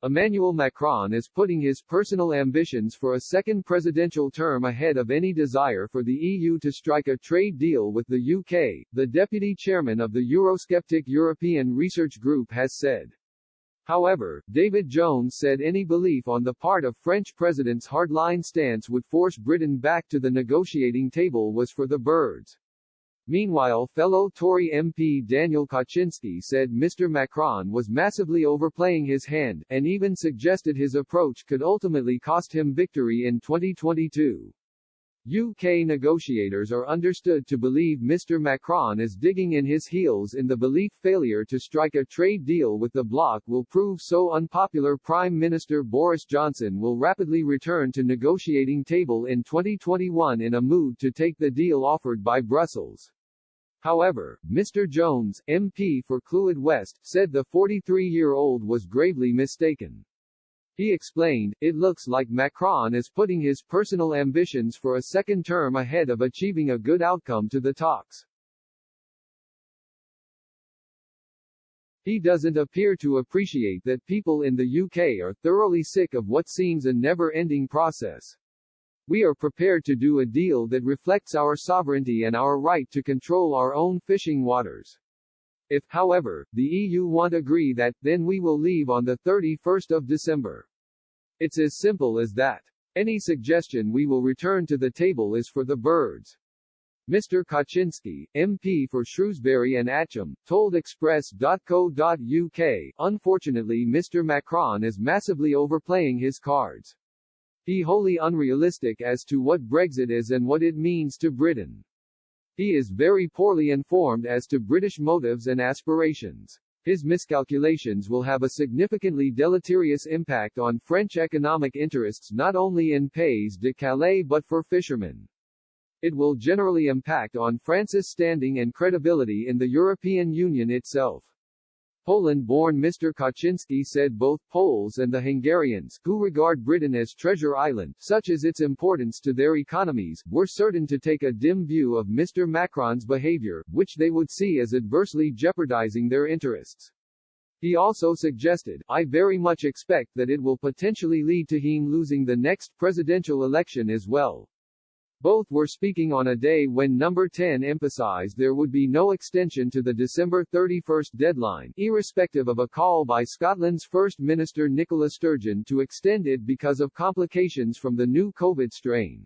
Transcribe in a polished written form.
Emmanuel Macron is putting his personal ambitions for a second presidential term ahead of any desire for the EU to strike a trade deal with the UK, the deputy chairman of the Eurosceptic European Research Group has said. However, David Jones said any belief on the part of French president's hardline stance would force Britain back to the negotiating table was for the birds. Meanwhile, fellow Tory MP Daniel Kaczynski said Mr. Macron was massively overplaying his hand, and even suggested his approach could ultimately cost him victory in 2022. UK negotiators are understood to believe Mr. Macron is digging in his heels in the belief failure to strike a trade deal with the bloc will prove so unpopular Prime Minister Boris Johnson will rapidly return to negotiating table in 2021 in a mood to take the deal offered by Brussels. However, Mr. Jones, MP for Clwyd West, said the 43-year-old was gravely mistaken. He explained, "It looks like Macron is putting his personal ambitions for a second term ahead of achieving a good outcome to the talks. He doesn't appear to appreciate that people in the UK are thoroughly sick of what seems a never-ending process. We are prepared to do a deal that reflects our sovereignty and our right to control our own fishing waters. If, however, the EU won't agree that, then we will leave on the 31st of December. It's as simple as that. Any suggestion we will return to the table is for the birds." Mr. Kaczynski, MP for Shrewsbury and Atcham, told Express.co.uk, "Unfortunately Mr. Macron is massively overplaying his cards. He's wholly unrealistic as to what Brexit is and what it means to Britain. He is very poorly informed as to British motives and aspirations. His miscalculations will have a significantly deleterious impact on French economic interests not only in Pays de Calais but for fishermen. It will generally impact on France's standing and credibility in the European Union itself." Poland-born Mr. Kaczynski said both Poles and the Hungarians, who regard Britain as treasure island, such as its importance to their economies, were certain to take a dim view of Mr. Macron's behavior, which they would see as adversely jeopardizing their interests. He also suggested, "I very much expect that it will potentially lead to him losing the next presidential election as well." Both were speaking on a day when Number 10 emphasized there would be no extension to the December 31st deadline, irrespective of a call by Scotland's First Minister Nicola Sturgeon to extend it because of complications from the new COVID strain.